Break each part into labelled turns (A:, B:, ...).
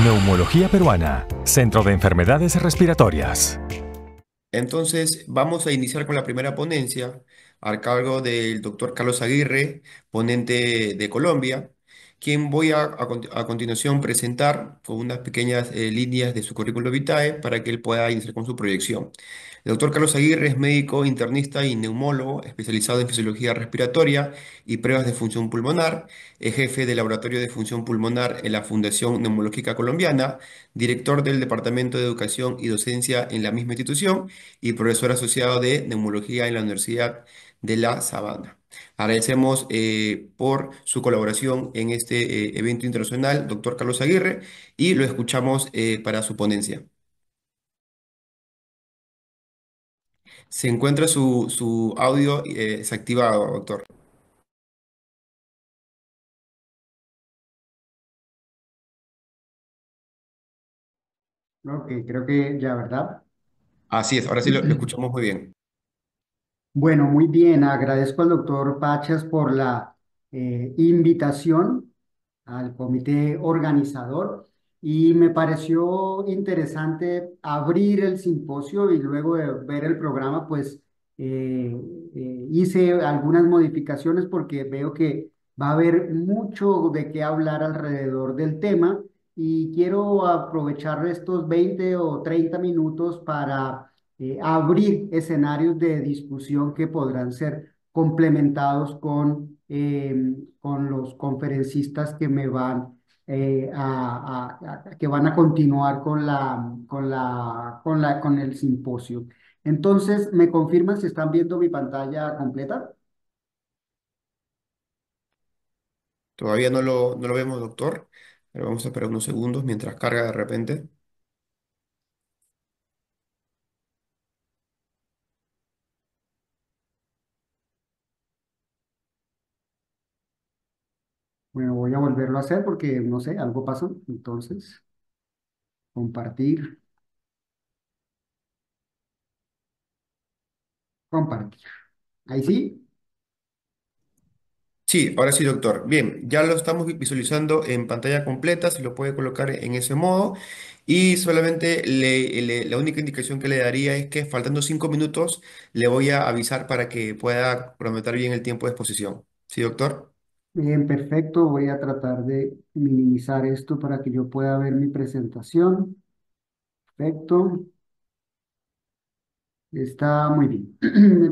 A: Neumología Peruana, Centro de Enfermedades Respiratorias.
B: Entonces, vamos a iniciar con la primera ponencia a cargo del doctor Carlos Aguirre, ponente de Colombia, quien voy a continuación presentar con unas pequeñas líneas de su currículo vitae para que él pueda iniciar con su proyección. El doctor Carlos Aguirre es médico internista y neumólogo especializado en fisiología respiratoria y pruebas de función pulmonar, es jefe del laboratorio de función pulmonar en la Fundación Neumológica Colombiana, director del Departamento de Educación y Docencia en la misma institución y profesor asociado de neumología en la Universidad de La Sabana. Agradecemos por su colaboración en este evento internacional, doctor Carlos Aguirre, y lo escuchamos para su ponencia. Se encuentra su audio desactivado, doctor.
C: Ok, creo que ya, ¿verdad?
B: Así es, ahora sí lo escuchamos muy bien.
C: Bueno, muy bien. Agradezco al doctor Pachas por la invitación al comité organizador y me pareció interesante abrir el simposio y luego de ver el programa, pues hice algunas modificaciones porque veo que va a haber mucho de qué hablar alrededor del tema y quiero aprovechar estos 20 o 30 minutos para abrir escenarios de discusión que podrán ser complementados con los conferencistas que me van que van a continuar con el simposio. Entonces, ¿me confirman si están viendo mi pantalla completa?
B: Todavía no lo vemos, doctor, pero vamos a esperar unos segundos mientras carga de repente.
C: Bueno, voy a volverlo a hacer porque, no sé, algo pasó. Entonces, compartir, compartir. Ahí sí.
B: Sí, ahora sí, doctor. Bien, ya lo estamos visualizando en pantalla completa, se lo puede colocar en ese modo. Y solamente la única indicación que le daría es que faltando 5 minutos le voy a avisar para que pueda cronometrar bien el tiempo de exposición. ¿Sí, doctor?
C: Bien, perfecto. Voy a tratar de minimizar esto para que yo pueda ver mi presentación. Perfecto. Está muy bien.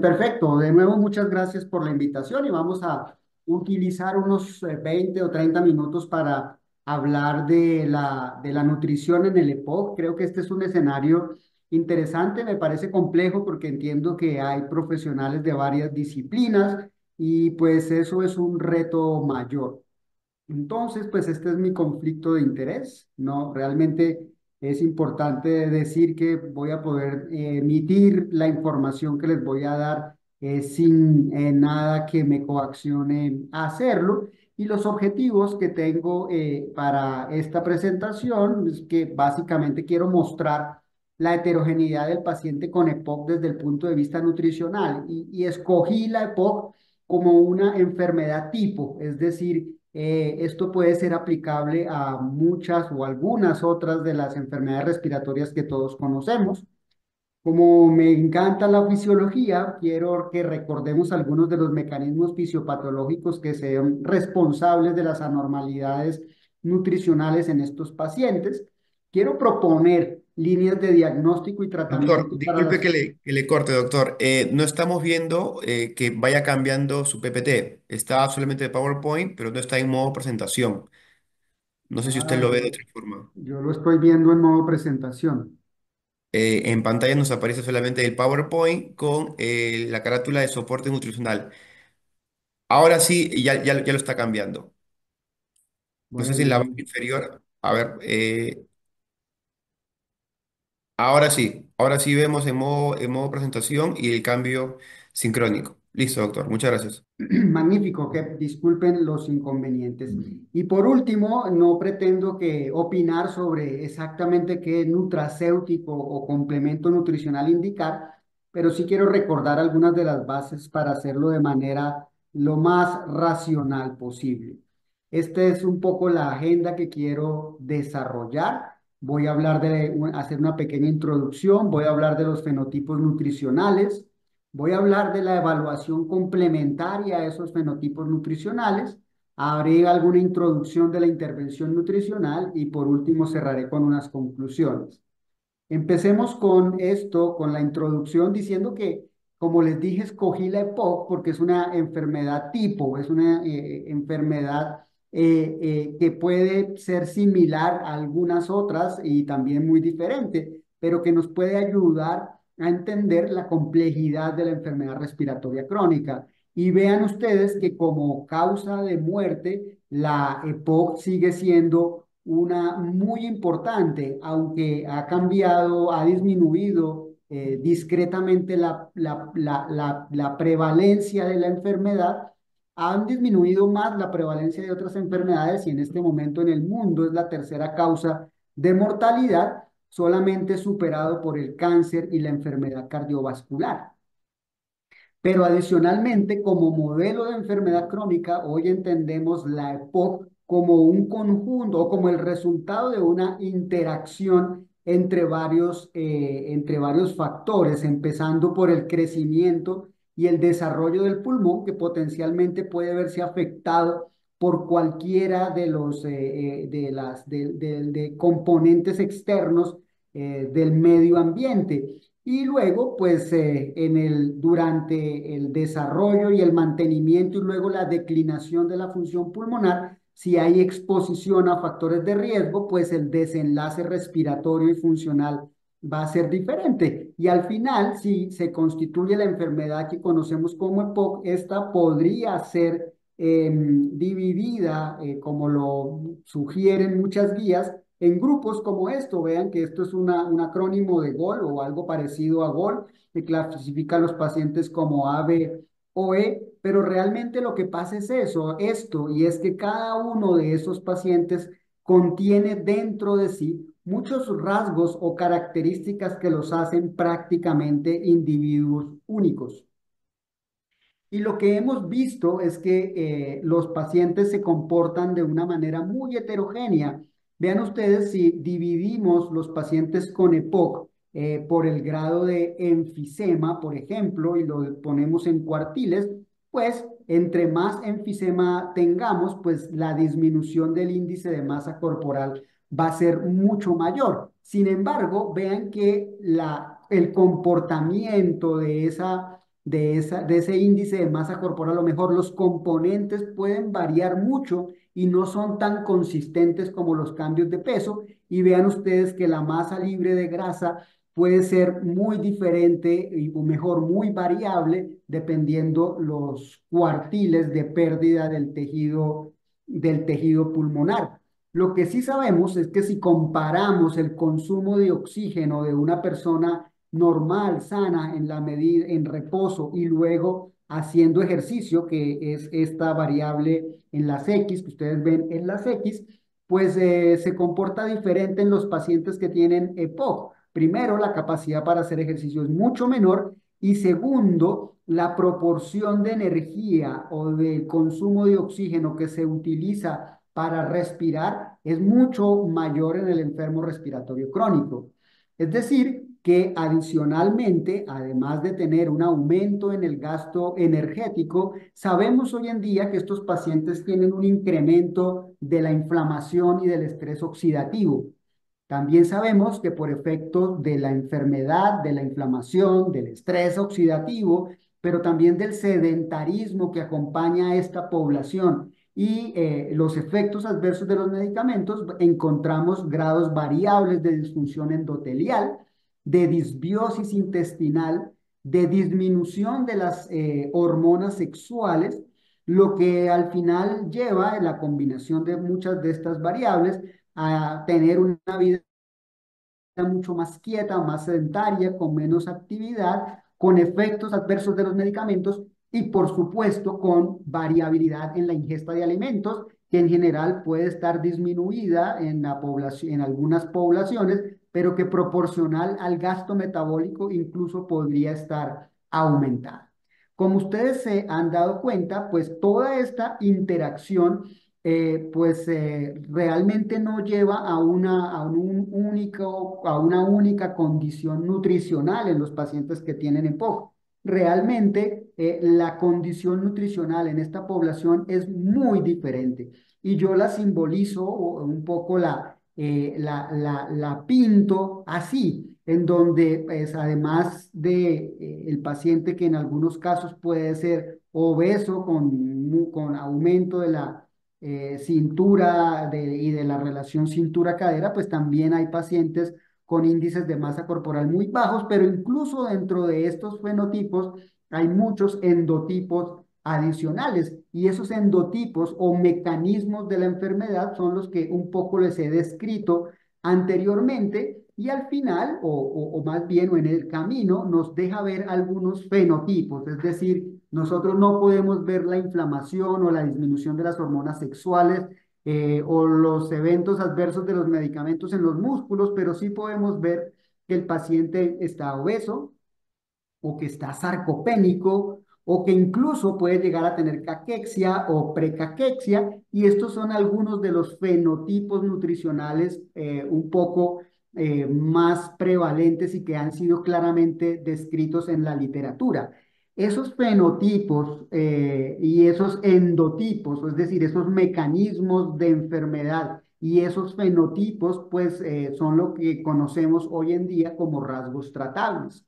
C: Perfecto. De nuevo, muchas gracias por la invitación y vamos a utilizar unos 20 o 30 minutos para hablar de la nutrición en el EPOC. Creo que este es un escenario interesante, me parece complejo porque entiendo que hay profesionales de varias disciplinas y pues eso es un reto mayor. Entonces, pues este es mi conflicto de interés, ¿no? Realmente es importante decir que voy a poder emitir la información que les voy a dar sin nada que me coaccione a hacerlo. Y los objetivos que tengo para esta presentación es que básicamente quiero mostrar la heterogeneidad del paciente con EPOC desde el punto de vista nutricional y escogí la EPOC como una enfermedad tipo, es decir, esto puede ser aplicable a muchas o algunas otras de las enfermedades respiratorias que todos conocemos. Como me encanta la fisiología, quiero que recordemos algunos de los mecanismos fisiopatológicos que sean responsables de las anormalidades nutricionales en estos pacientes. Quiero proponer líneas de diagnóstico y
B: Doctor,
C: tratamiento para
B: disculpe
C: las...
B: que le corte, doctor. No estamos viendo que vaya cambiando su PPT. Está solamente de PowerPoint, pero no está en modo presentación. No sé si usted
C: Ah,
B: lo ve de otra forma.
C: yo lo estoy viendo en modo presentación.
B: En pantalla nos aparece solamente el PowerPoint con la carátula de soporte nutricional. Ahora sí, ya lo está cambiando. No sé si en la barra
C: Bueno,
B: inferior. A ver, ahora sí vemos en modo presentación y el cambio sincrónico. Listo, doctor. Muchas gracias.
C: magnífico, que disculpen los inconvenientes. Y por último, no pretendo que opinar sobre exactamente qué nutracéutico o complemento nutricional indicar, pero sí quiero recordar algunas de las bases para hacerlo de manera lo más racional posible. Esta es un poco la agenda que quiero desarrollar. Voy a hablar hacer una pequeña introducción, voy a hablar de los fenotipos nutricionales, voy a hablar de la evaluación complementaria a esos fenotipos nutricionales, haré alguna introducción de la intervención nutricional y por último cerraré con unas conclusiones. Empecemos con esto, con la introducción, diciendo que, como les dije, escogí la EPOC porque es una enfermedad tipo, es una enfermedad que puede ser similar a algunas otras y también muy diferente, pero que nos puede ayudar a entender la complejidad de la enfermedad respiratoria crónica. Y vean ustedes que como causa de muerte, la EPOC sigue siendo una muy importante, aunque ha cambiado, ha disminuido discretamente la prevalencia de la enfermedad, han disminuido más la prevalencia de otras enfermedades y en este momento en el mundo es la tercera causa de mortalidad, solamente superado por el cáncer y la enfermedad cardiovascular. Pero adicionalmente, como modelo de enfermedad crónica, hoy entendemos la EPOC como un conjunto o como el resultado de una interacción entre varios factores, empezando por el crecimiento y el desarrollo del pulmón, que potencialmente puede verse afectado por cualquiera de los de componentes externos del medio ambiente. Y luego, pues, durante el desarrollo y el mantenimiento y luego la declinación de la función pulmonar, si hay exposición a factores de riesgo, pues el desenlace respiratorio y funcional va a ser diferente. Y al final, si se constituye la enfermedad que conocemos como EPOC, esta podría ser dividida, como lo sugieren muchas guías, en grupos como esto. Vean que esto es un acrónimo de GOL o algo parecido a GOL, que clasifica a los pacientes como A, B o E, pero realmente lo que pasa es esto, y es que cada uno de esos pacientes contiene dentro de sí muchos rasgos o características que los hacen prácticamente individuos únicos. Y lo que hemos visto es que los pacientes se comportan de una manera muy heterogénea. Vean ustedes si dividimos los pacientes con EPOC por el grado de enfisema, por ejemplo, y lo ponemos en cuartiles, pues entre más enfisema tengamos, pues la disminución del índice de masa corporal va a ser mucho mayor. Sin embargo, vean que el comportamiento de ese índice de masa corporal, a lo mejor los componentes pueden variar mucho y no son tan consistentes como los cambios de peso. Y vean ustedes que la masa libre de grasa puede ser muy diferente o mejor, muy variable dependiendo los cuartiles de pérdida del tejido pulmonar. Lo que sí sabemos es que si comparamos el consumo de oxígeno de una persona normal, sana, en la medida, en reposo y luego haciendo ejercicio, que es esta variable en las X, que ustedes ven en las X, pues se comporta diferente en los pacientes que tienen EPOC. Primero, la capacidad para hacer ejercicio es mucho menor y segundo, la proporción de energía o de consumo de oxígeno que se utiliza para respirar es mucho mayor en el enfermo respiratorio crónico. Es decir, que adicionalmente, además de tener un aumento en el gasto energético, sabemos hoy en día que estos pacientes tienen un incremento de la inflamación y del estrés oxidativo. También sabemos que por efecto de la enfermedad, de la inflamación, del estrés oxidativo, pero también del sedentarismo que acompaña a esta población y los efectos adversos de los medicamentos, encontramos grados variables de disfunción endotelial, de disbiosis intestinal, de disminución de las hormonas sexuales, lo que al final lleva a la combinación de muchas de estas variables a tener una vida mucho más quieta, más sedentaria, con menos actividad, con efectos adversos de los medicamentos y por supuesto con variabilidad en la ingesta de alimentos, que en general puede estar disminuida en la población, en algunas poblaciones, pero que proporcional al gasto metabólico incluso podría estar aumentada. Como ustedes se han dado cuenta, pues toda esta interacción realmente no lleva a una única condición nutricional en los pacientes que tienen EPOC. Realmente la condición nutricional en esta población es muy diferente y yo la simbolizo o un poco la pinto así, en donde pues, además de el paciente que en algunos casos puede ser obeso con aumento de la y de la relación cintura-cadera, pues también hay pacientes con índices de masa corporal muy bajos, pero incluso dentro de estos fenotipos hay muchos endotipos adicionales y esos endotipos o mecanismos de la enfermedad son los que un poco les he descrito anteriormente y al final, o más bien, o en el camino, nos deja ver algunos fenotipos, es decir, nosotros no podemos ver la inflamación o la disminución de las hormonas sexuales o los eventos adversos de los medicamentos en los músculos, pero sí podemos ver que el paciente está obeso, o que está sarcopénico o que incluso puede llegar a tener caquexia o precaquexia, y estos son algunos de los fenotipos nutricionales un poco más prevalentes y que han sido claramente descritos en la literatura. Esos fenotipos y esos endotipos, es decir, esos mecanismos de enfermedad y esos fenotipos, pues son lo que conocemos hoy en día como rasgos tratables.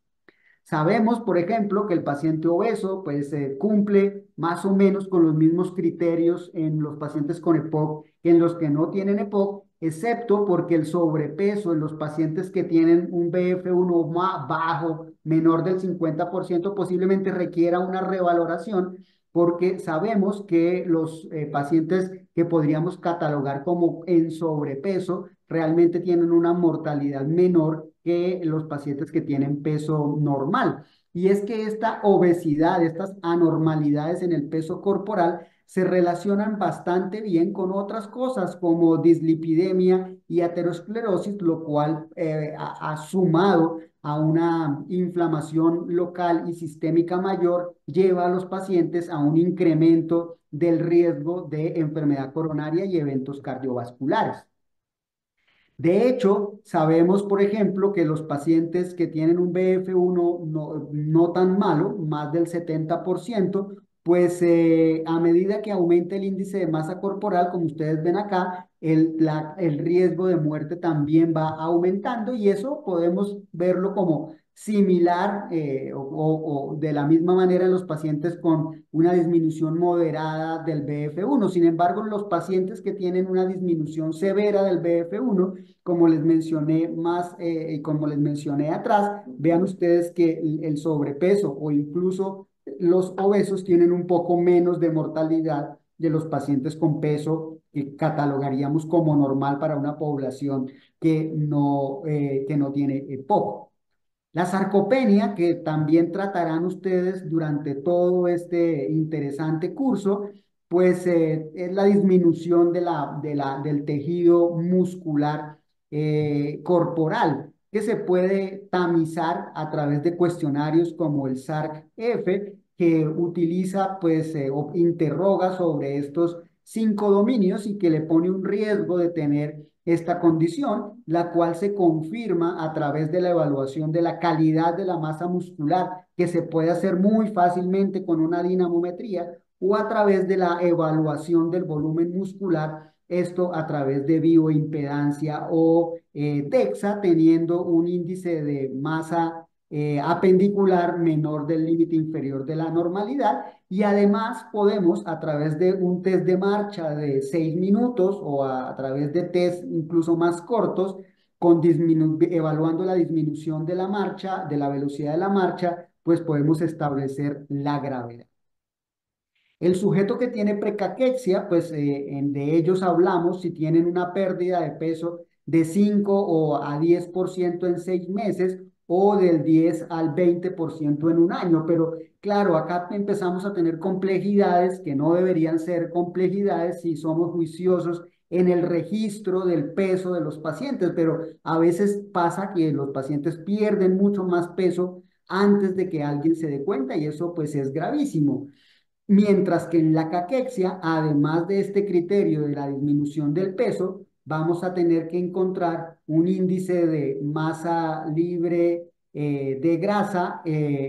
C: Sabemos, por ejemplo, que el paciente obeso pues, cumple más o menos con los mismos criterios en los pacientes con EPOC que en los que no tienen EPOC, excepto porque el sobrepeso en los pacientes que tienen un BF1 más bajo, menor del 50%, posiblemente requiera una revaloración porque sabemos que los pacientes que podríamos catalogar como en sobrepeso realmente tienen una mortalidad menor que los pacientes que tienen peso normal. Y es que esta obesidad, estas anormalidades en el peso corporal se relacionan bastante bien con otras cosas como dislipidemia y aterosclerosis, lo cual ha sumado a una inflamación local y sistémica mayor, lleva a los pacientes a un incremento del riesgo de enfermedad coronaria y eventos cardiovasculares. De hecho, sabemos, por ejemplo, que los pacientes que tienen un BF1 no tan malo, más del 70%, pues a medida que aumenta el índice de masa corporal, como ustedes ven acá, el riesgo de muerte también va aumentando y eso podemos verlo como similar o de la misma manera en los pacientes con una disminución moderada del BF1. Sin embargo, en los pacientes que tienen una disminución severa del BF1, como les mencioné y como les mencioné atrás, vean ustedes que el sobrepeso o incluso los obesos tienen un poco menos de mortalidad de los pacientes con peso que catalogaríamos como normal para una población que no tiene EPOC. La sarcopenia, que también tratarán ustedes durante todo este interesante curso, pues es la disminución del tejido muscular corporal, que se puede tamizar a través de cuestionarios como el SARC-F, que utiliza, pues, o interroga sobre estos 5 dominios y que le pone un riesgo de tener esta condición, la cual se confirma a través de la evaluación de la calidad de la masa muscular, que se puede hacer muy fácilmente con una dinamometría, o a través de la evaluación del volumen muscular, esto a través de bioimpedancia o DEXA, teniendo un índice de masa apendicular menor del límite inferior de la normalidad. Y además podemos, a través de un test de marcha de 6 minutos o a través de test incluso más cortos, evaluando la disminución de la marcha, de la velocidad de la marcha, pues podemos establecer la gravedad. El sujeto que tiene precaquexia, pues de ellos hablamos si tienen una pérdida de peso de 5 o a 10% en 6 meses o del 10 al 20% en un año. Pero claro, acá empezamos a tener complejidades que no deberían ser complejidades si somos juiciosos en el registro del peso de los pacientes, pero a veces pasa que los pacientes pierden mucho más peso antes de que alguien se dé cuenta y eso pues es gravísimo. Mientras que en la caquexia, además de este criterio de la disminución del peso, vamos a tener que encontrar un índice de masa libre de grasa,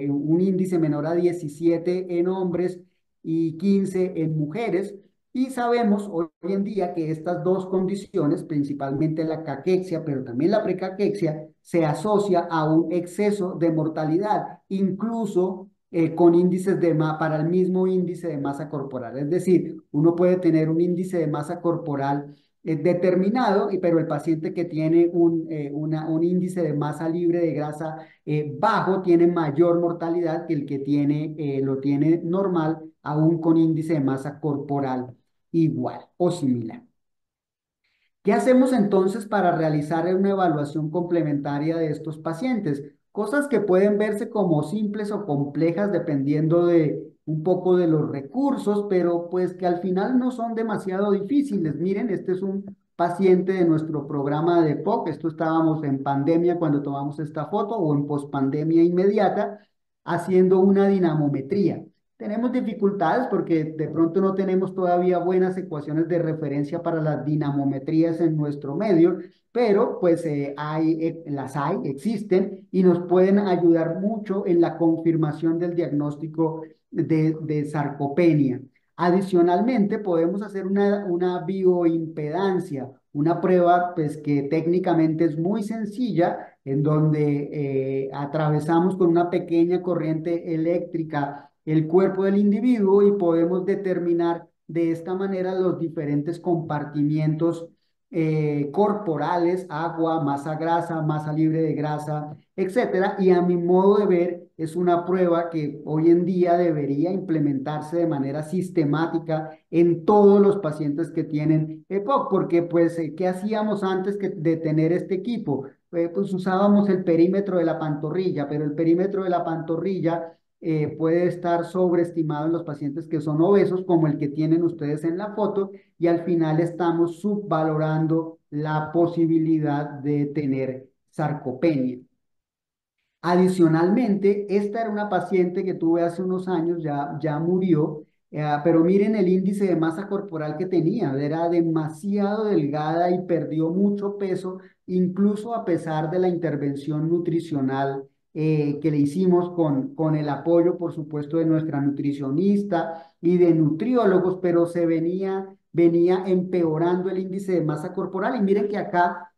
C: un índice menor a 17 en hombres y 15 en mujeres. Y sabemos hoy en día que estas dos condiciones, principalmente la caquexia, pero también la precaquexia, se asocia a un exceso de mortalidad, incluso con índices para el mismo índice de masa corporal. Es decir, uno puede tener un índice de masa corporal determinado, pero el paciente que tiene un índice de masa libre de grasa bajo tiene mayor mortalidad que el que lo tiene normal, aún con índice de masa corporal igual o similar. ¿Qué hacemos entonces para realizar una evaluación complementaria de estos pacientes? Cosas que pueden verse como simples o complejas dependiendo de un poco de los recursos, pero pues que al final no son demasiado difíciles. Miren, este es un paciente de nuestro programa de POC. Esto estábamos en pandemia cuando tomamos esta foto o en pospandemia inmediata haciendo una dinamometría. Tenemos dificultades porque de pronto no tenemos todavía buenas ecuaciones de referencia para las dinamometrías en nuestro medio, pero pues las hay, existen y nos pueden ayudar mucho en la confirmación del diagnóstico de sarcopenia. Adicionalmente, podemos hacer una bioimpedancia, una prueba pues, que técnicamente es muy sencilla, en donde atravesamos con una pequeña corriente eléctrica el cuerpo del individuo y podemos determinar de esta manera los diferentes compartimientos corporales, agua, masa grasa, masa libre de grasa, etcétera. Y a mi modo de ver, es una prueba que hoy en día debería implementarse de manera sistemática en todos los pacientes que tienen EPOC, porque pues, ¿qué hacíamos antes de tener este equipo? Pues usábamos el perímetro de la pantorrilla, pero el perímetro de la pantorrilla puede estar sobreestimado en los pacientes que son obesos, como el que tienen ustedes en la foto, y al final estamos subvalorando la posibilidad de tener sarcopenia. Adicionalmente, esta era una paciente que tuve hace unos años, ya murió, pero miren el índice de masa corporal que tenía, era demasiado delgada y perdió mucho peso, incluso a pesar de la intervención nutricional que le hicimos con el apoyo, por supuesto, de nuestra nutricionista y de nutriólogos, pero venía empeorando el índice de masa corporal. Y miren que acá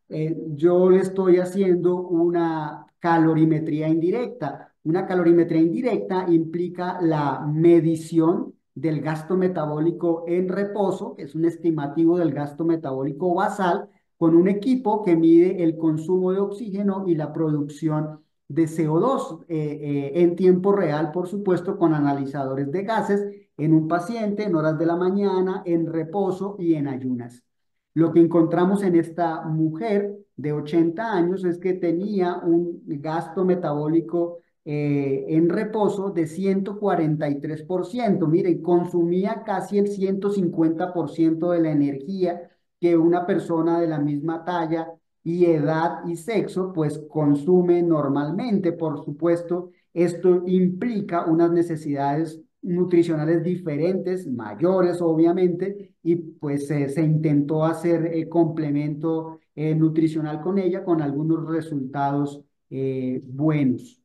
C: yo le estoy haciendo una calorimetría indirecta. Una calorimetría indirecta implica la medición del gasto metabólico en reposo, que es un estimativo del gasto metabólico basal, con un equipo que mide el consumo de oxígeno y la producción de CO2 en tiempo real, por supuesto, con analizadores de gases en un paciente en horas de la mañana, en reposo y en ayunas. Lo que encontramos en esta mujer de 80 años es que tenía un gasto metabólico en reposo de 143%. Miren, consumía casi el 150% de la energía que una persona de la misma talla y edad y sexo pues consume normalmente. Por supuesto, esto implica unas necesidades nutricionales diferentes, mayores obviamente, y pues se intentó hacer complemento nutricional con ella con algunos resultados buenos.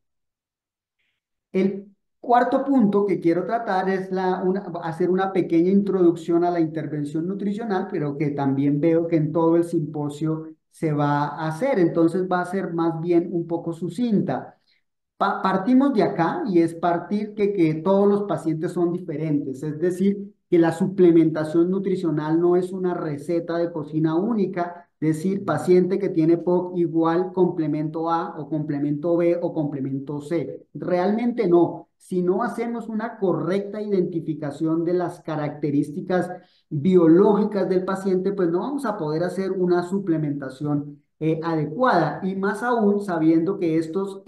C: El cuarto punto que quiero tratar es hacer una pequeña introducción a la intervención nutricional, pero que también veo que en todo el simposio se va a hacer, entonces va a ser más bien un poco sucinta. Partimos de acá y es partir que todos los pacientes son diferentes, es decir, que la suplementación nutricional no es una receta de cocina única, decir paciente que tiene POC igual complemento A o complemento B o complemento C. Realmente no. Si no hacemos una correcta identificación de las características biológicas del paciente, pues no vamos a poder hacer una suplementación adecuada y más aún sabiendo que estos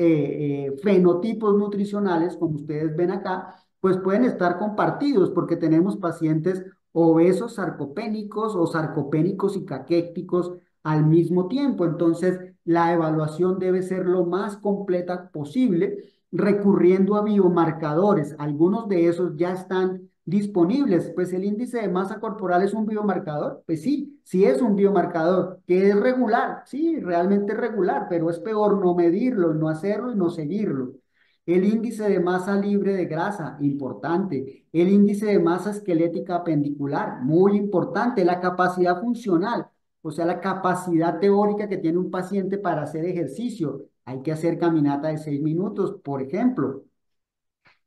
C: fenotipos nutricionales, como ustedes ven acá, pues pueden estar compartidos porque tenemos pacientes obesos sarcopénicos o sarcopénicos y caquéticos al mismo tiempo. Entonces, la evaluación debe ser lo más completa posible, recurriendo a biomarcadores. Algunos de esos ya están disponibles. Pues el índice de masa corporal es un biomarcador. Pues sí, sí es un biomarcador, que es regular, sí, realmente es regular, pero es peor no medirlo, no hacerlo y no seguirlo. El índice de masa libre de grasa, importante. El índice de masa esquelética pendicular, muy importante. La capacidad funcional, o sea, la capacidad teórica que tiene un paciente para hacer ejercicio. Hay que hacer caminata de 6 minutos, por ejemplo.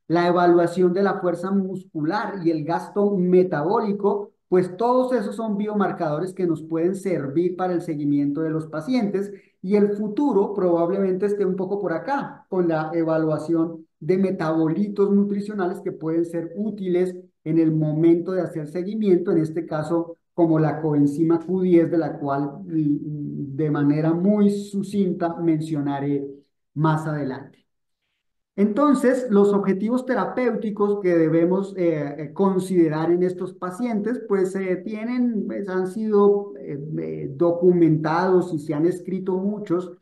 C: La evaluación de la fuerza muscular y el gasto metabólico, pues todos esos son biomarcadores que nos pueden servir para el seguimiento de los pacientes, y el futuro probablemente esté un poco por acá, con la evaluación de metabolitos nutricionales que pueden ser útiles en el momento de hacer seguimiento, en este caso como la coenzima Q10, de la cual de manera muy sucinta mencionaré más adelante. Entonces, los objetivos terapéuticos que debemos considerar en estos pacientes, pues pues, han sido documentados y se han escrito muchos,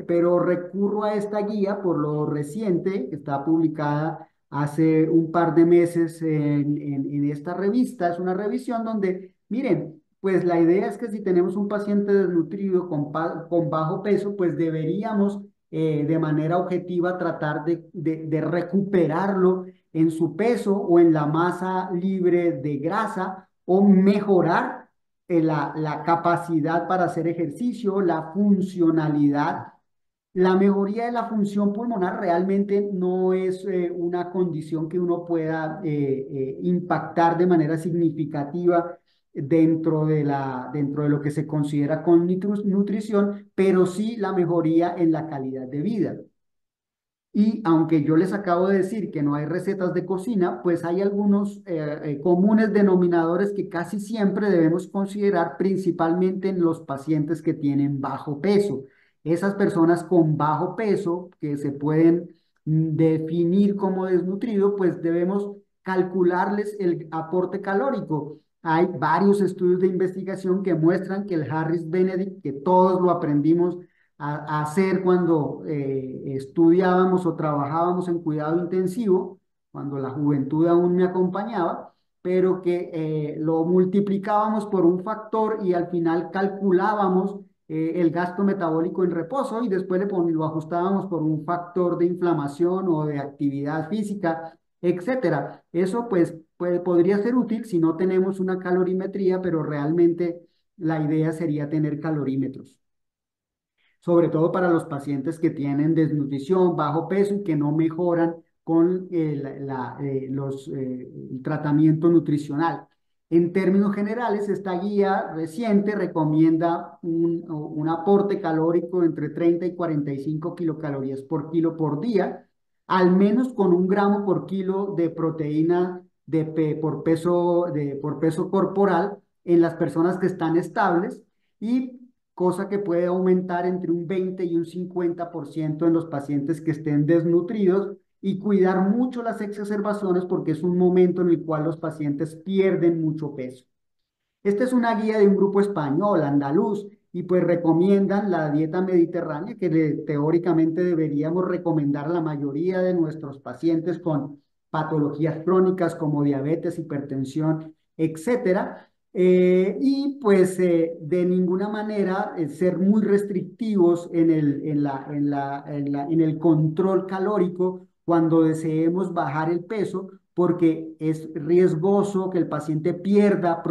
C: pero recurro a esta guía por lo reciente, que está publicada hace un par de meses en esta revista. Es una revisión donde, miren, pues la idea es que si tenemos un paciente desnutrido con bajo peso, pues deberíamos de manera objetiva tratar de recuperarlo en su peso o en la masa libre de grasa, o mejorar la capacidad para hacer ejercicio, la funcionalidad. La mejoría de la función pulmonar realmente no es una condición que uno pueda impactar de manera significativa dentro de lo que se considera con nutrición, pero sí la mejoría en la calidad de vida. Y aunque yo les acabo de decir que no hay recetas de cocina, pues hay algunos comunes denominadores que casi siempre debemos considerar, principalmente en los pacientes que tienen bajo peso. Esas personas con bajo peso, que se pueden definir como desnutrido, pues debemos calcularles el aporte calórico. Hay varios estudios de investigación que muestran que el Harris-Benedict, que todos lo aprendimos a hacer cuando estudiábamos o trabajábamos en cuidado intensivo, cuando la juventud aún me acompañaba, pero que lo multiplicábamos por un factor y al final calculábamos el gasto metabólico en reposo, y después lo ajustábamos por un factor de inflamación o de actividad física, etcétera. Eso pues podría ser útil si no tenemos una calorimetría, pero realmente la idea sería tener calorímetros, sobre todo para los pacientes que tienen desnutrición, bajo peso y que no mejoran con el tratamiento nutricional. En términos generales, esta guía reciente recomienda un aporte calórico entre 30 y 45 kilocalorías por kilo por día, al menos con 1 gramo por kilo de proteína por peso corporal en las personas que están estables, y cosa que puede aumentar entre un 20 y un 50% en los pacientes que estén desnutridos, y cuidar mucho las exacerbaciones porque es un momento en el cual los pacientes pierden mucho peso. Esta es una guía de un grupo español, andaluz, y pues recomiendan la dieta mediterránea que teóricamente deberíamos recomendar a la mayoría de nuestros pacientes con patologías crónicas como diabetes, hipertensión, etcétera. Y pues de ninguna manera ser muy restrictivos en el control calórico cuando deseemos bajar el peso, porque es riesgoso que el paciente pierda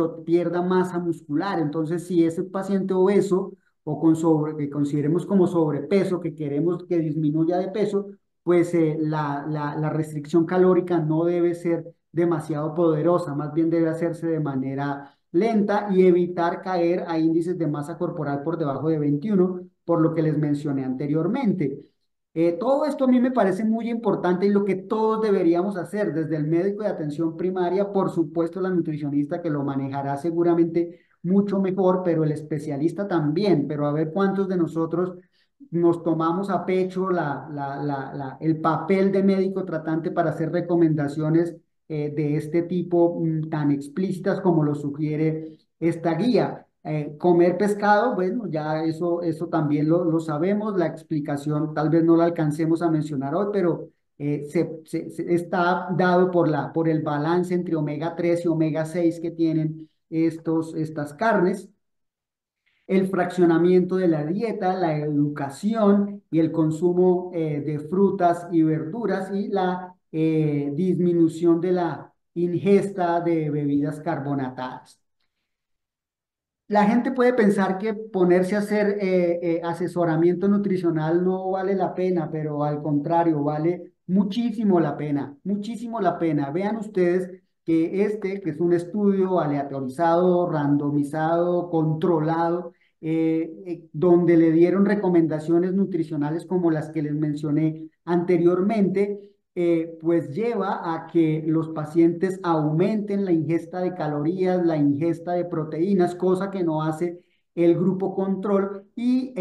C: masa muscular. Entonces, si es el paciente obeso o que consideremos como sobrepeso, que queremos que disminuya de peso, pues la restricción calórica no debe ser demasiado poderosa, más bien debe hacerse de manera lenta y evitar caer a índices de masa corporal por debajo de 21, por lo que les mencioné anteriormente. Todo esto a mí me parece muy importante y lo que todos deberíamos hacer, desde el médico de atención primaria, por supuesto la nutricionista, que lo manejará seguramente mucho mejor, pero el especialista también. Pero a ver cuántos de nosotros nos tomamos a pecho el papel de médico tratante para hacer recomendaciones de este tipo, tan explícitas como lo sugiere esta guía. Comer pescado, bueno, ya eso también lo sabemos. La explicación tal vez no la alcancemos a mencionar hoy, pero está dado por el balance entre omega 3 y omega 6 que tienen estas carnes, el fraccionamiento de la dieta, la educación y el consumo de frutas y verduras y la disminución de la ingesta de bebidas carbonatadas. La gente puede pensar que ponerse a hacer asesoramiento nutricional no vale la pena, pero al contrario, vale muchísimo la pena, muchísimo la pena. Vean ustedes que que es un estudio aleatorizado, randomizado, controlado, donde le dieron recomendaciones nutricionales como las que les mencioné anteriormente, pues lleva a que los pacientes aumenten la ingesta de calorías, la ingesta de proteínas, cosa que no hace el grupo control y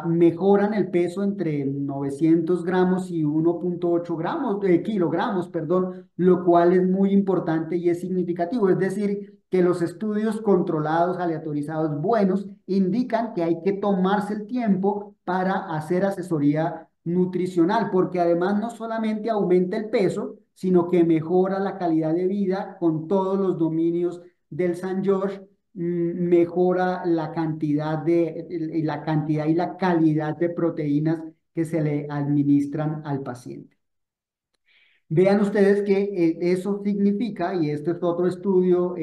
C: mejoran el peso entre 900 gramos y 1,8 kilogramos, perdón, lo cual es muy importante y es significativo. Es decir, que los estudios controlados, aleatorizados, buenos, indican que hay que tomarse el tiempo para hacer asesoría nutricional, porque además no solamente aumenta el peso, sino que mejora la calidad de vida con todos los dominios del San George, mejora la cantidad y la calidad de proteínas que se le administran al paciente. Vean ustedes que eso significa, y este es otro estudio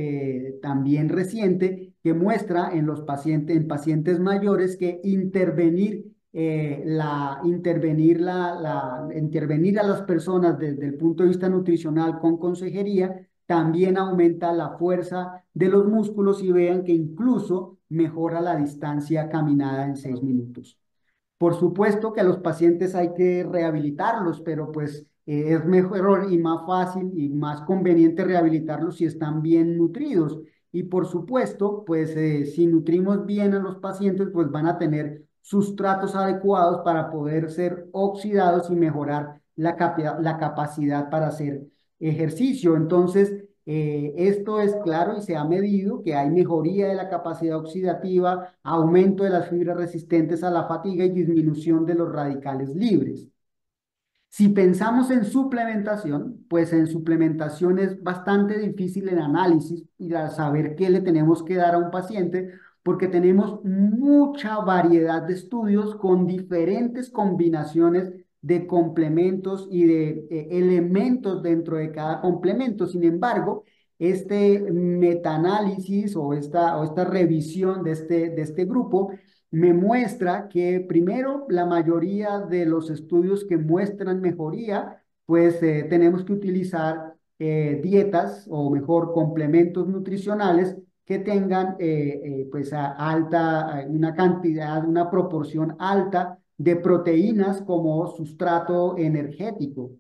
C: también reciente, que muestra en los pacientes, en pacientes mayores que intervenir a las personas desde el punto de vista nutricional con consejería también aumenta la fuerza de los músculos y vean que incluso mejora la distancia caminada en 6 minutos. Por supuesto que a los pacientes hay que rehabilitarlos, pero pues es mejor y más fácil y más conveniente rehabilitarlos si están bien nutridos. Y por supuesto, pues si nutrimos bien a los pacientes, pues van a tener sustratos adecuados para poder ser oxidados y mejorar la capacidad para hacer ejercicio. Entonces, esto es claro y se ha medido que hay mejoría de la capacidad oxidativa, aumento de las fibras resistentes a la fatiga y disminución de los radicales libres. Si pensamos en suplementación, pues en suplementación es bastante difícil el análisis y saber qué le tenemos que dar a un paciente, porque tenemos mucha variedad de estudios con diferentes combinaciones de complementos y de elementos dentro de cada complemento. Sin embargo, este metaanálisis o esta revisión de este grupo me muestra que primero la mayoría de los estudios que muestran mejoría, pues tenemos que utilizar dietas o mejor complementos nutricionales que tengan pues una cantidad, una proporción alta de proteínas como sustrato energético.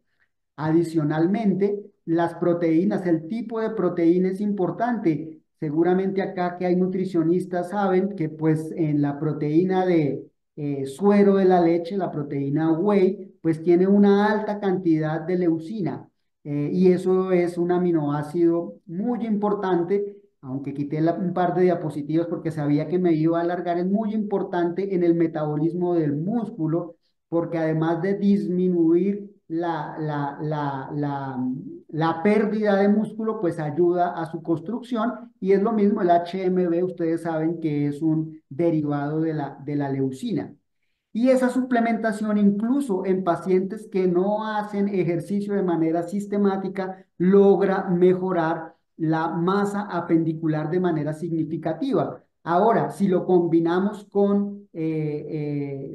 C: Adicionalmente, las proteínas, el tipo de proteína es importante. Seguramente acá que hay nutricionistas saben que pues en la proteína de suero de la leche, la proteína whey, pues tiene una alta cantidad de leucina. Y eso es un aminoácido muy importante, aunque quité un par de diapositivas porque sabía que me iba a alargar, es muy importante en el metabolismo del músculo porque además de disminuir la pérdida de músculo, pues ayuda a su construcción y es lo mismo el HMB, ustedes saben que es un derivado de la leucina. Y esa suplementación, incluso en pacientes que no hacen ejercicio de manera sistemática, logra mejorar la masa apendicular de manera significativa. Ahora, si lo combinamos con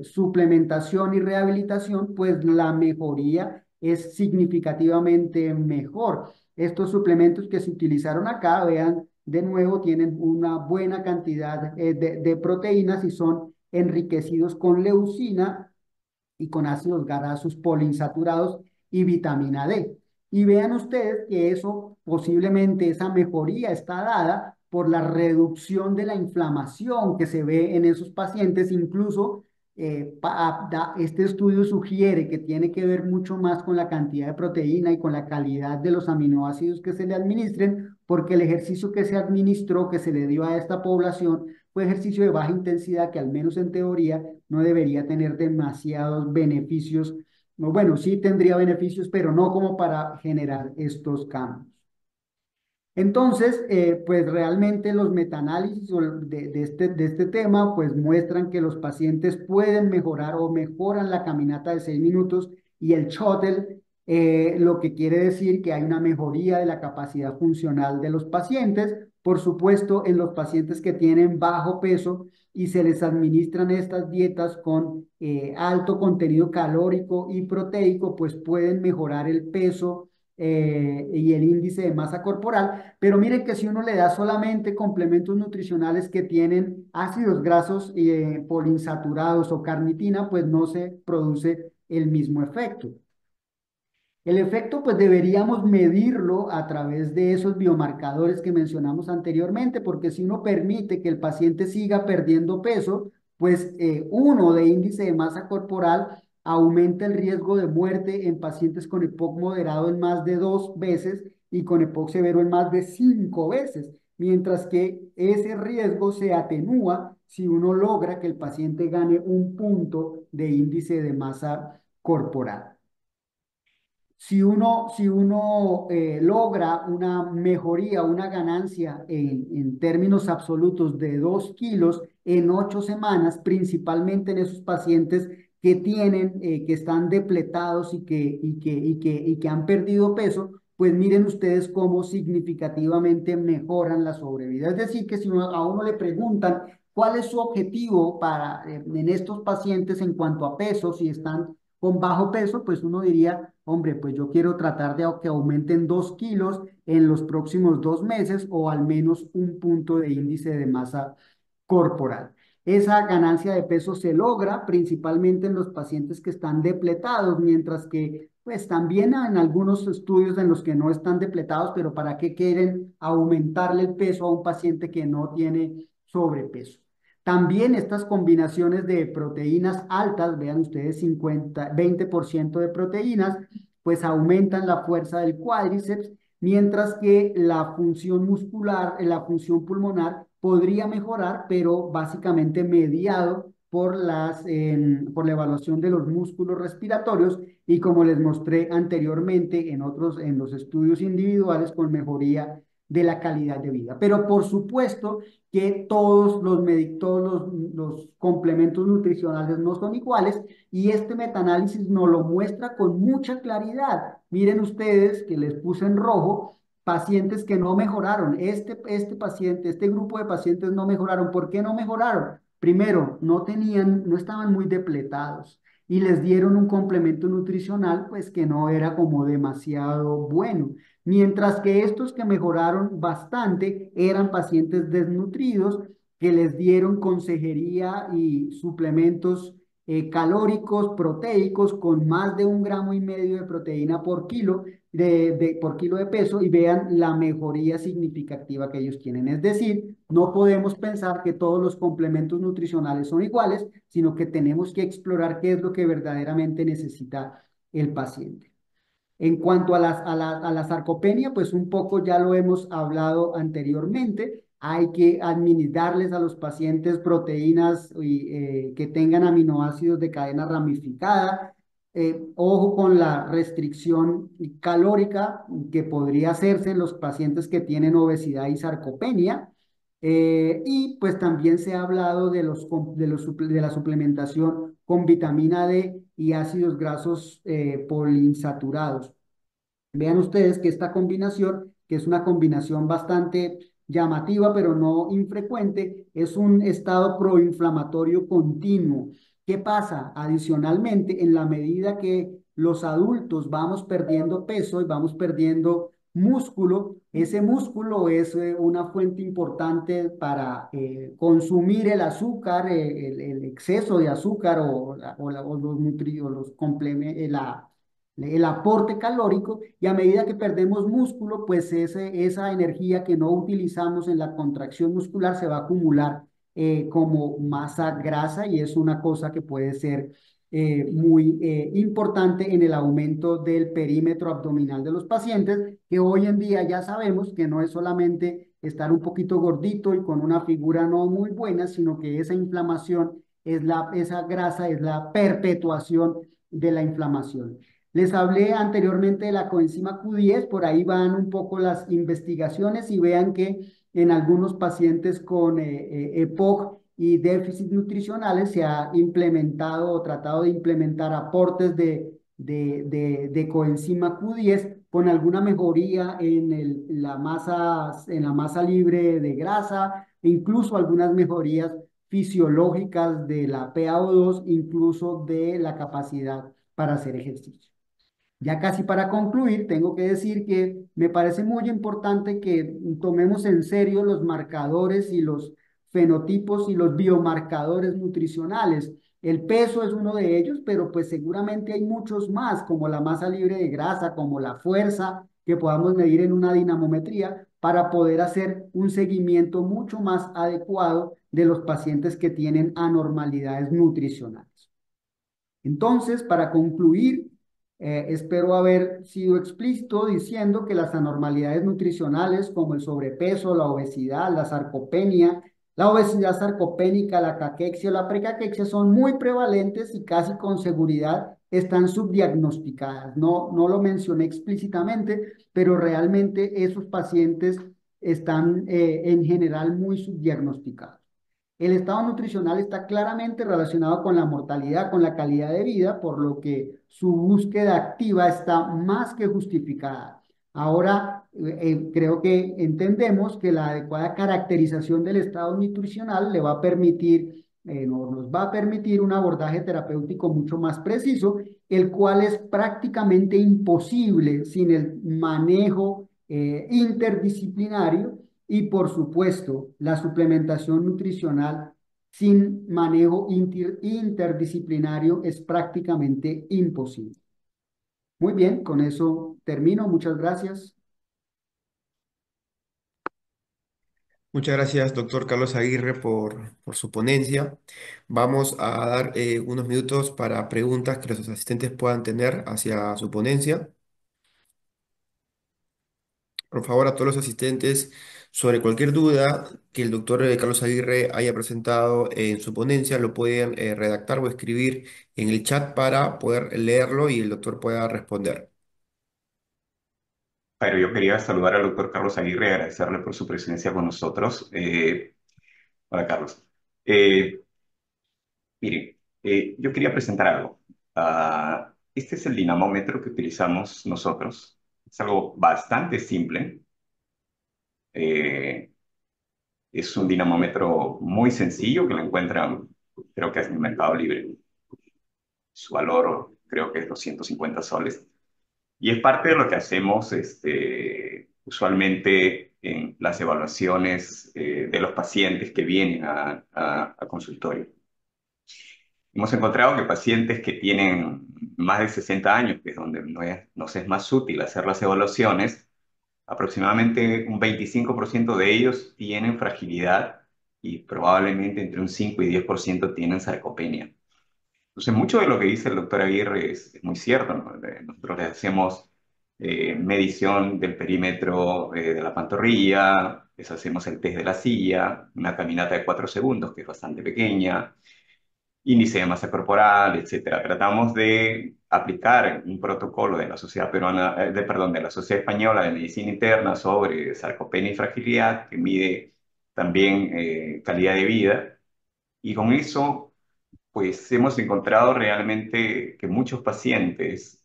C: suplementación y rehabilitación, pues la mejoría es significativamente mejor. Estos suplementos que se utilizaron acá, vean, de nuevo, tienen una buena cantidad de proteínas y son enriquecidos con leucina y con ácidos grasos poliinsaturados y vitamina D. Y vean ustedes que eso posiblemente esa mejoría está dada por la reducción de la inflamación que se ve en esos pacientes, incluso este estudio sugiere que tiene que ver mucho más con la cantidad de proteína y con la calidad de los aminoácidos que se le administren, porque el ejercicio que se administró, que se le dio a esta población, fue ejercicio de baja intensidad que al menos en teoría no debería tener demasiados beneficios No, bueno, sí tendría beneficios, pero no como para generar estos cambios. Entonces, pues realmente los metaanálisis de este tema, pues muestran que los pacientes pueden mejorar o mejoran la caminata de 6 minutos y el shuttle, lo que quiere decir que hay una mejoría de la capacidad funcional de los pacientes. Por supuesto, en los pacientes que tienen bajo peso y se les administran estas dietas con alto contenido calórico y proteico, pues pueden mejorar el peso y el índice de masa corporal, pero miren que si uno le da solamente complementos nutricionales que tienen ácidos grasos poliinsaturados o carnitina, pues no se produce el mismo efecto. El efecto, pues deberíamos medirlo a través de esos biomarcadores que mencionamos anteriormente, porque si uno permite que el paciente siga perdiendo peso, pues uno de índice de masa corporal aumenta el riesgo de muerte en pacientes con EPOC moderado en más de 2 veces y con EPOC severo en más de 5 veces, mientras que ese riesgo se atenúa si uno logra que el paciente gane un punto de índice de masa corporal. Si uno logra una mejoría, una ganancia en términos absolutos de 2 kilos en 8 semanas, principalmente en esos pacientes que están depletados y que han perdido peso, pues miren ustedes cómo significativamente mejoran la sobrevida. Es decir, que si a uno le preguntan cuál es su objetivo en estos pacientes en cuanto a peso, si están con bajo peso, pues uno diría, hombre, pues yo quiero tratar de que aumenten 2 kilos en los próximos 2 meses o al menos un punto de índice de masa corporal. Esa ganancia de peso se logra principalmente en los pacientes que están depletados, mientras que pues también en algunos estudios en los que no están depletados, pero ¿para qué quieren aumentarle el peso a un paciente que no tiene sobrepeso? También estas combinaciones de proteínas altas, vean ustedes 20% de proteínas, pues aumentan la fuerza del cuádriceps, mientras que la función muscular, la función pulmonar podría mejorar, pero básicamente mediado por la evaluación de los músculos respiratorios y como les mostré anteriormente en los estudios individuales con mejoría de la calidad de vida. Pero por supuesto que todos los complementos nutricionales no son iguales y este metaanálisis nos lo muestra con mucha claridad. Miren ustedes que les puse en rojo pacientes que no mejoraron. Este grupo de pacientes no mejoraron. ¿Por qué no mejoraron? Primero, no estaban muy depletados y les dieron un complemento nutricional, pues que no era como demasiado bueno. Mientras que estos que mejoraron bastante eran pacientes desnutridos que les dieron consejería y suplementos calóricos, proteicos, con más de 1,5 gramos de proteína por kilo por kilo de peso y vean la mejoría significativa que ellos tienen. Es decir, no podemos pensar que todos los complementos nutricionales son iguales, sino que tenemos que explorar qué es lo que verdaderamente necesita el paciente. En cuanto a la sarcopenia, pues un poco ya lo hemos hablado anteriormente. Hay que administrarles a los pacientes proteínas que tengan aminoácidos de cadena ramificada. Ojo con la restricción calórica que podría hacerse en los pacientes que tienen obesidad y sarcopenia. Y pues también se ha hablado de la suplementación con vitamina D y ácidos grasos poliinsaturados. Vean ustedes que esta combinación, que es una combinación bastante llamativa, pero no infrecuente, es un estado proinflamatorio continuo. ¿Qué pasa? Adicionalmente, en la medida que los adultos vamos perdiendo peso y vamos perdiendo músculo, ese músculo es una fuente importante para consumir el azúcar, el exceso de azúcar o los nutrientes, los complementos, el aporte calórico y a medida que perdemos músculo, pues esa energía que no utilizamos en la contracción muscular se va a acumular como masa grasa y es una cosa que puede ser muy importante en el aumento del perímetro abdominal de los pacientes, que hoy en día ya sabemos que no es solamente estar un poquito gordito y con una figura no muy buena, sino que esa inflamación esa grasa es la perpetuación de la inflamación. Les hablé anteriormente de la coenzima Q10, por ahí van un poco las investigaciones y vean que en algunos pacientes con EPOC y déficits nutricionales se ha implementado o tratado de implementar aportes de coenzima Q10 con alguna mejoría en la masa libre de grasa, e incluso algunas mejorías fisiológicas de la PaO2, incluso de la capacidad para hacer ejercicio. Ya casi para concluir, tengo que decir que me parece muy importante que tomemos en serio los marcadores y los fenotipos y los biomarcadores nutricionales. El peso es uno de ellos, pero pues seguramente hay muchos más, como la masa libre de grasa, como la fuerza que podamos medir en una dinamometría para poder hacer un seguimiento mucho más adecuado de los pacientes que tienen anormalidades nutricionales. Entonces, para concluir, espero haber sido explícito diciendo que las anormalidades nutricionales como el sobrepeso, la obesidad, la sarcopenia, la obesidad sarcopénica, la caquexia o la precaquexia son muy prevalentes y casi con seguridad están subdiagnosticadas. No lo mencioné explícitamente, pero realmente esos pacientes están en general muy subdiagnosticados. El estado nutricional está claramente relacionado con la mortalidad, con la calidad de vida, por lo que su búsqueda activa está más que justificada. Ahora, creo que entendemos que la adecuada caracterización del estado nutricional le va a permitir, nos va a permitir un abordaje terapéutico mucho más preciso, el cual es prácticamente imposible sin el manejo interdisciplinario y por supuesto, la suplementación nutricional sin manejo interdisciplinario es prácticamente imposible. Muy bien, con eso termino. Muchas gracias.
B: Muchas gracias, doctor Carlos Aguirre, por su ponencia. Vamos a dar unos minutos para preguntas que los asistentes puedan tener hacia su ponencia. Por favor, a todos los asistentes, sobre cualquier duda que el doctor Carlos Aguirre haya presentado en su ponencia, lo pueden redactar o escribir en el chat para poder leerlo y el doctor pueda responder.
D: Pero yo quería saludar al doctor Carlos Aguirre y agradecerle por su presencia con nosotros. Hola, Carlos. Eh, Mire, yo quería presentar algo. Este es el dinamómetro que utilizamos nosotros. Es algo bastante simple. Eh, es un dinamómetro muy sencillo que lo encuentran, creo que es en el Mercado Libre. Su valor creo que es 250 soles. Y es parte de lo que hacemos usualmente en las evaluaciones de los pacientes que vienen a consultorio. Hemos encontrado que pacientes que tienen más de 60 años, que es donde nos es más útil hacer las evaluaciones, aproximadamente un 25% de ellos tienen fragilidad y probablemente entre un 5 y 10% tienen sarcopenia. Entonces, mucho de lo que dice el doctor Aguirre es muy cierto, ¿no? Nosotros le hacemos medición del perímetro de la pantorrilla, les hacemos el test de la silla, una caminata de 4 segundos, que es bastante pequeña, índice de masa corporal, etcétera. Tratamos de aplicar un protocolo de la Sociedad Peruana, perdón, de la Sociedad Española de Medicina Interna sobre sarcopenia y fragilidad, que mide también calidad de vida, y con eso pues hemos encontrado realmente que muchos pacientes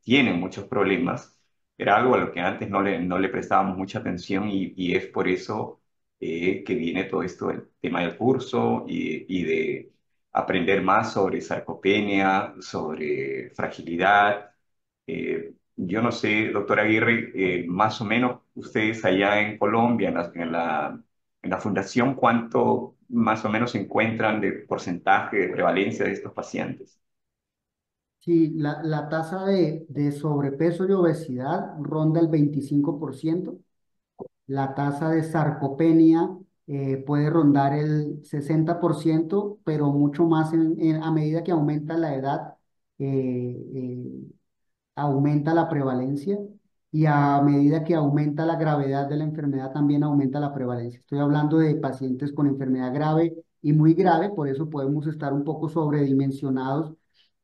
D: tienen muchos problemas. Era algo a lo que antes no le prestábamos mucha atención y es por eso que viene todo esto del tema del curso y de aprender más sobre sarcopenia, sobre fragilidad. Yo no sé, doctor Aguirre, más o menos ustedes allá en Colombia, en la fundación, ¿cuánto más o menos encuentran de porcentaje de prevalencia de estos pacientes?
C: Sí, la tasa de sobrepeso y obesidad ronda el 25%. La tasa de sarcopenia puede rondar el 60%, pero mucho más a medida que aumenta la edad, eh, eh, aumenta la prevalencia y a medida que aumenta la gravedad de la enfermedad también aumenta la prevalencia. Estoy hablando de pacientes con enfermedad grave y muy grave, por eso podemos estar un poco sobredimensionados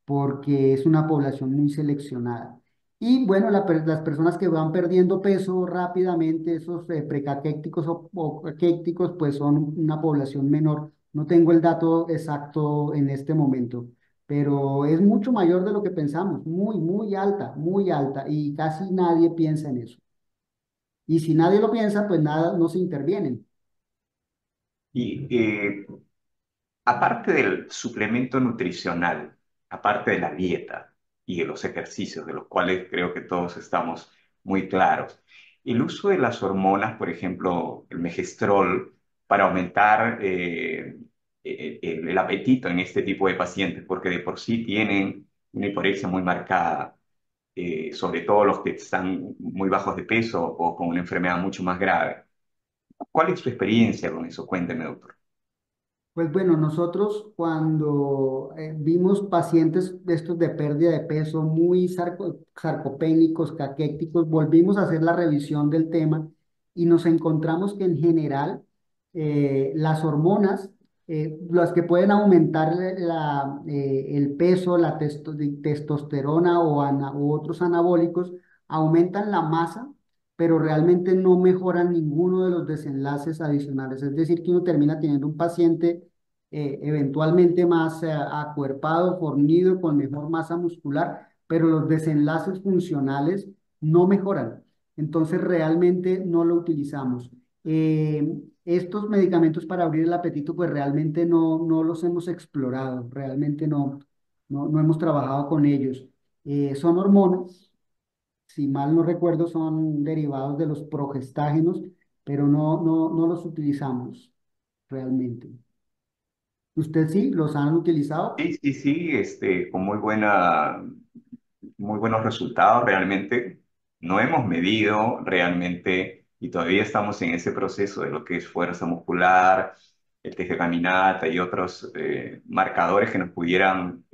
C: porque es una población muy seleccionada. Y bueno, las personas que van perdiendo peso rápidamente, esos precaquéticos o caquéticos, pues son una población menor. No tengo el dato exacto en este momento, pero es mucho mayor de lo que pensamos, muy alta, y casi nadie piensa en eso. Y si nadie lo piensa, pues nada, no se intervienen.
D: Y aparte del suplemento nutricional, aparte de la dieta y de los ejercicios, de los cuales creo que todos estamos muy claros, el uso de las hormonas, por ejemplo, el megestrol, para aumentar el apetito en este tipo de pacientes, porque de por sí tienen una hiporexia muy marcada, sobre todo los que están muy bajos de peso o con una enfermedad mucho más grave. ¿Cuál es su experiencia con eso? Cuénteme, doctor.
C: Pues bueno, nosotros cuando vimos pacientes de estos de pérdida de peso muy sarcopénicos, caquéticos, volvimos a hacer la revisión del tema y nos encontramos que en general las hormonas, las que pueden aumentar el peso, testosterona u otros anabólicos, aumentan la masa, pero realmente no mejoran ninguno de los desenlaces adicionales. Es decir, que uno termina teniendo un paciente eventualmente más acuerpado, fornido, con mejor masa muscular, pero los desenlaces funcionales no mejoran. Entonces realmente no lo utilizamos. Estos medicamentos para abrir el apetito, pues realmente no los hemos explorado, realmente no hemos trabajado con ellos. Son hormonas, si mal no recuerdo, son derivados de los progestágenos, pero no los utilizamos realmente. ¿Usted sí los han utilizado?
D: Sí, sí, sí, con muy buenos resultados realmente. No hemos medido realmente y todavía estamos en ese proceso de lo que es fuerza muscular, el test de caminata y otros marcadores que nos pudieran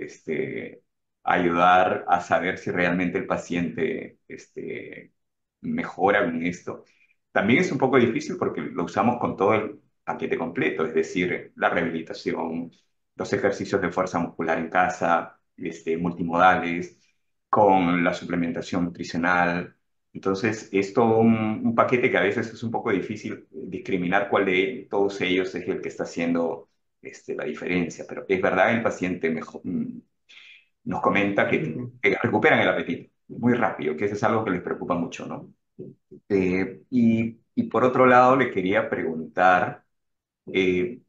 D: ayudar a saber si realmente el paciente mejora con esto. También es un poco difícil porque lo usamos con todo el paquete completo, es decir, la rehabilitación, los ejercicios de fuerza muscular en casa, multimodales, con la suplementación nutricional. Entonces, es todo un paquete que a veces es un poco difícil discriminar cuál de todos ellos es el que está haciendo la diferencia. Pero es verdad, el paciente nos comenta
C: Ujú.
D: que recuperan el apetito muy rápido, que eso es algo que les preocupa mucho, ¿no? Y por otro lado, le quería preguntar eh,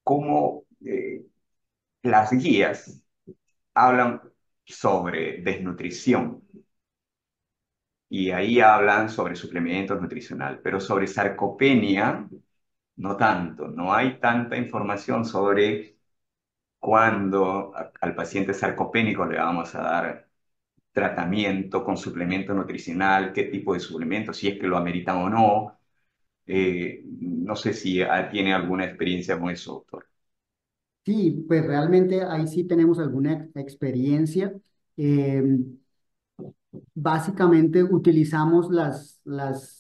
D: cómo las guías hablan sobre desnutrición y ahí hablan sobre suplementos nutricional, pero sobre sarcopenia no tanto, no hay tanta información sobre cuándo al paciente sarcopénico le vamos a dar tratamiento con suplemento nutricional, qué tipo de suplemento, si es que lo ameritan o no. No sé si tiene alguna experiencia con eso, doctor.
C: Sí, pues realmente ahí sí tenemos alguna experiencia. Em, Básicamente utilizamos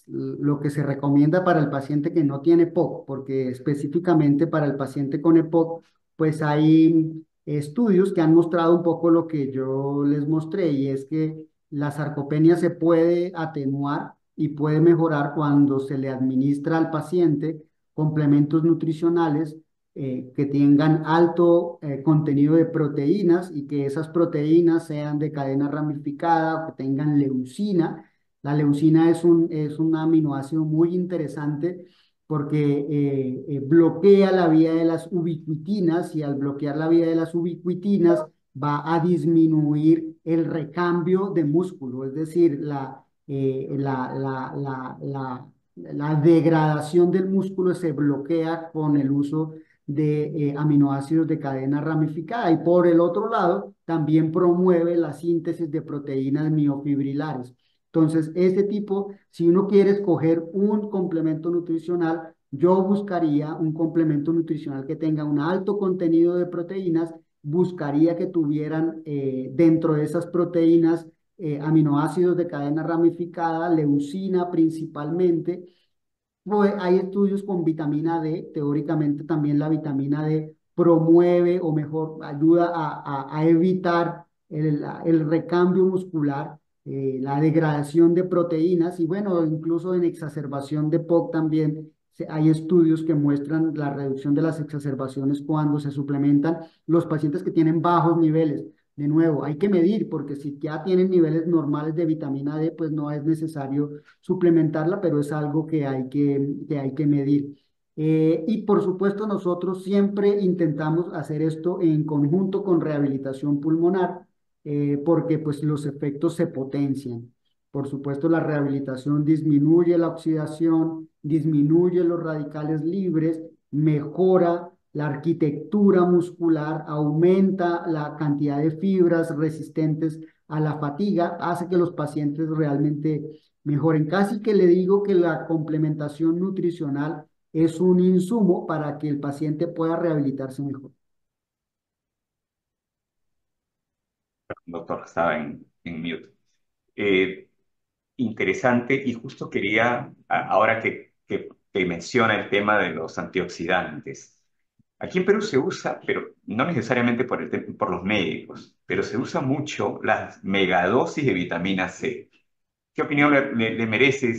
C: lo que se recomienda para el paciente que no tiene EPOC, porque específicamente para el paciente con EPOC, pues hay estudios que han mostrado un poco lo que yo les mostré, y es que la sarcopenia se puede atenuar y puede mejorar cuando se le administra al paciente complementos nutricionales que tengan alto contenido de proteínas, y que esas proteínas sean de cadena ramificada o que tengan leucina. La leucina es un aminoácido muy interesante porque bloquea la vía de las ubiquitinas, y al bloquear la vía de las ubiquitinas va a disminuir el recambio de músculo, es decir, la degradación del músculo se bloquea con el uso de aminoácidos de cadena ramificada, y por el otro lado también promueve la síntesis de proteínas miofibrilares. Entonces, este tipo, si uno quiere escoger un complemento nutricional, yo buscaría un complemento nutricional que tenga un alto contenido de proteínas, buscaría que tuvieran dentro de esas proteínas aminoácidos de cadena ramificada, leucina principalmente. Pues hay estudios con vitamina D, teóricamente también la vitamina D promueve o mejor ayuda a evitar el recambio muscular, la degradación de proteínas y bueno, incluso en exacerbación de POC también hay estudios que muestran la reducción de las exacerbaciones cuando se suplementan los pacientes que tienen bajos niveles. De nuevo, hay que medir porque si ya tienen niveles normales de vitamina D, pues no es necesario suplementarla, pero es algo que hay que medir. Y por supuesto, nosotros siempre intentamos hacer esto en conjunto con rehabilitación pulmonar, porque pues los efectos se potencian. Por supuesto, la rehabilitación disminuye la oxidación, disminuye los radicales libres, mejora la arquitectura muscular, aumenta la cantidad de fibras resistentes a la fatiga, hace que los pacientes realmente mejoren. Casi que le digo que la complementación nutricional es un insumo para que el paciente pueda rehabilitarse mejor.
D: Doctor, estaba en mute. Eh, Interesante, y justo quería, ahora que menciona el tema de los antioxidantes, aquí en Perú se usa, pero no necesariamente por los médicos, pero se usa mucho las megadosis de vitamina C. ¿Qué opinión le merece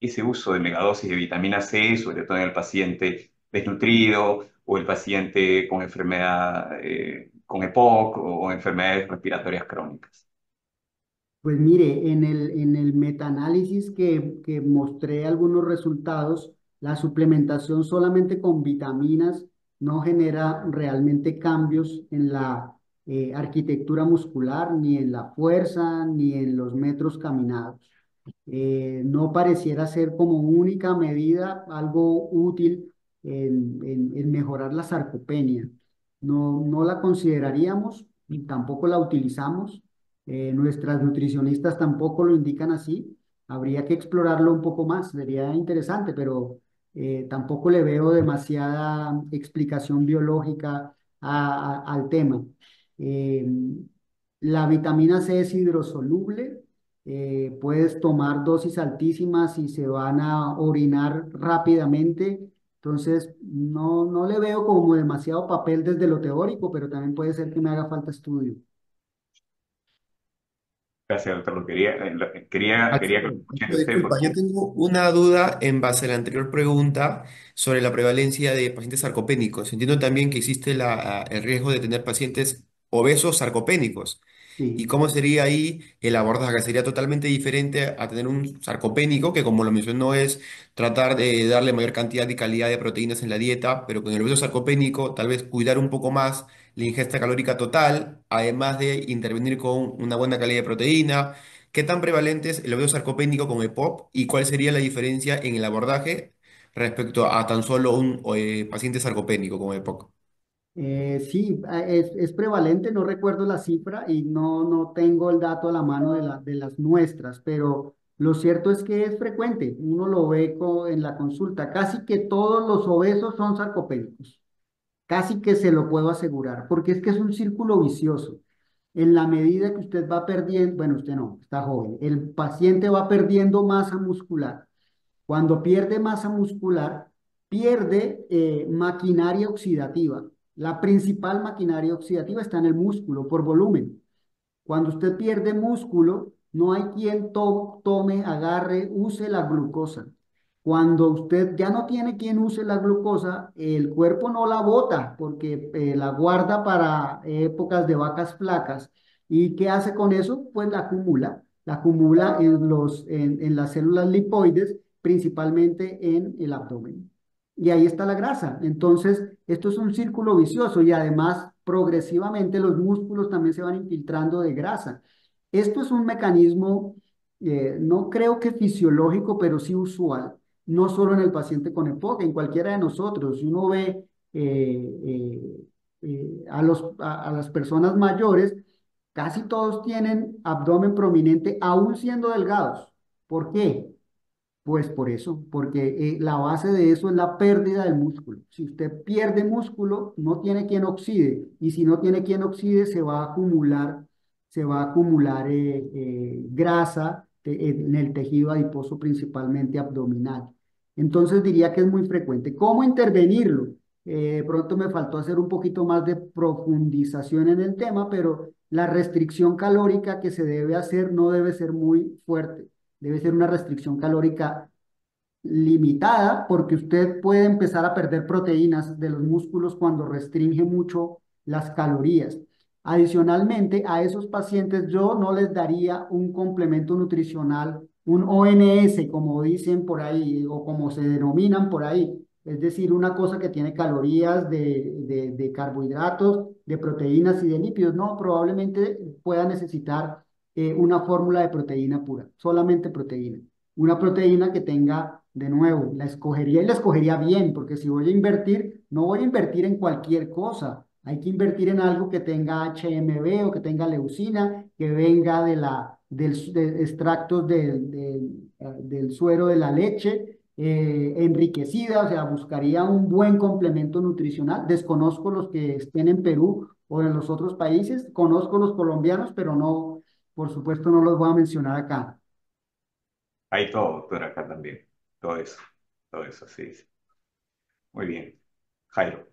D: ese uso de megadosis de vitamina C, sobre todo en el paciente desnutrido o el paciente con enfermedad, con EPOC o enfermedades respiratorias crónicas?
C: Pues mire, en el metaanálisis que mostré algunos resultados, la suplementación solamente con vitaminas no genera realmente cambios en la arquitectura muscular, ni en la fuerza, ni en los metros caminados. No pareciera ser como única medida algo útil en mejorar la sarcopenia. No, no la consideraríamos, y tampoco la utilizamos. Nuestras nutricionistas tampoco lo indican así. Habría que explorarlo un poco más, sería interesante, pero tampoco le veo demasiada explicación biológica al tema. Eh, la vitamina C es hidrosoluble, puedes tomar dosis altísimas y se van a orinar rápidamente. Entonces, no, no le veo como demasiado papel desde lo teórico, pero también puede ser que me haga falta estudio.
D: Gracias, doctor. Quería que lo escuchen usted
B: Disculpa, yo
D: porque
B: tengo una duda en base a la anterior pregunta sobre la prevalencia de pacientes sarcopénicos. Entiendo también que existe el riesgo de tener pacientes obesos sarcopénicos. ¿Y
C: Sí.
B: cómo sería ahí el abordaje? Sería totalmente diferente a tener un sarcopénico, que como lo mencionó es tratar de darle mayor cantidad y calidad de proteínas en la dieta, pero con el obeso sarcopénico tal vez cuidar un poco más la ingesta calórica total, además de intervenir con una buena calidad de proteína. ¿Qué tan prevalente es el obeso sarcopénico con EPOC y cuál sería la diferencia en el abordaje respecto a tan solo un paciente sarcopénico con EPOC?
C: Sí, es prevalente, no recuerdo la cifra y no, no tengo el dato a la mano de las muestras, pero lo cierto es que es frecuente, uno lo ve en la consulta, casi que todos los obesos son sarcopénicos, casi que se lo puedo asegurar, porque es que es un círculo vicioso. En la medida que usted va perdiendo, bueno, usted no, está joven, el paciente va perdiendo masa muscular. Cuando pierde masa muscular, pierde maquinaria oxidativa. La principal maquinaria oxidativa está en el músculo por volumen. Cuando usted pierde músculo, no hay quien tome, agarre, use la glucosa. Cuando usted ya no tiene quien use la glucosa, el cuerpo no la bota porque la guarda para épocas de vacas flacas. ¿Y qué hace con eso? Pues la acumula en las células lipoides, principalmente en el abdomen. Y ahí está la grasa. Entonces, esto es un círculo vicioso y además progresivamente los músculos también se van infiltrando de grasa. Esto es un mecanismo, no creo que fisiológico, pero sí usual, no solo en el paciente con EPOC, en cualquiera de nosotros. Si uno ve a las personas mayores, casi todos tienen abdomen prominente, aún siendo delgados. ¿Por qué? Pues por eso, porque la base de eso es la pérdida del músculo. Si usted pierde músculo, no tiene quien oxide, y si no tiene quien oxide, se va a acumular grasa en el tejido adiposo, principalmente abdominal. Entonces diría que es muy frecuente. ¿Cómo intervenirlo? De pronto me faltó hacer un poquito más de profundización en el tema, pero la restricción calórica que se debe hacer no debe ser muy fuerte. Debe ser una restricción calórica limitada porque usted puede empezar a perder proteínas de los músculos cuando restringe mucho las calorías. Adicionalmente, a esos pacientes yo no les daría un complemento nutricional, un ONS, como dicen por ahí, o como se denominan por ahí. Es decir, una cosa que tiene calorías de carbohidratos, de proteínas y de lípidos. No, probablemente pueda necesitar una fórmula de proteína pura, solamente proteína. Una proteína que tenga, de nuevo, la escogería y la escogería bien, porque si voy a invertir, no voy a invertir en cualquier cosa. Hay que invertir en algo que tenga HMB o que tenga leucina, que venga de extractos del suero de la leche, enriquecida, o sea, buscaría un buen complemento nutricional. Desconozco los que estén en Perú o en los otros países, conozco los colombianos, pero no, por supuesto, no los voy a mencionar acá.
D: Hay todo, doctor, acá también. Todo eso, sí. Sí. Muy bien. Jairo.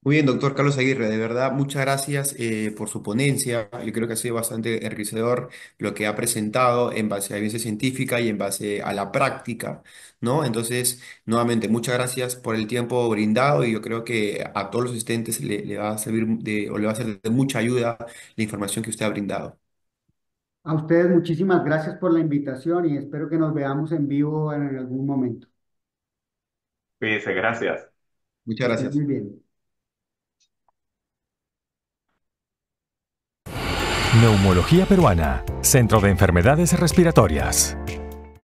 B: Muy bien, doctor Carlos Aguirre, de verdad, muchas gracias por su ponencia. Yo creo que ha sido bastante enriquecedor lo que ha presentado en base a evidencia científica y en base a la práctica, ¿no? Entonces, nuevamente, muchas gracias por el tiempo brindado y yo creo que a todos los asistentes le va a servir o le va a ser de mucha ayuda la información que usted ha brindado.
C: A ustedes muchísimas gracias por la invitación y espero que nos veamos en vivo en algún momento.
D: Cuídense, gracias.
C: Que
B: Muchas
C: estén muy
B: gracias.
C: bien.
A: Neumología Peruana, Centro de Enfermedades Respiratorias.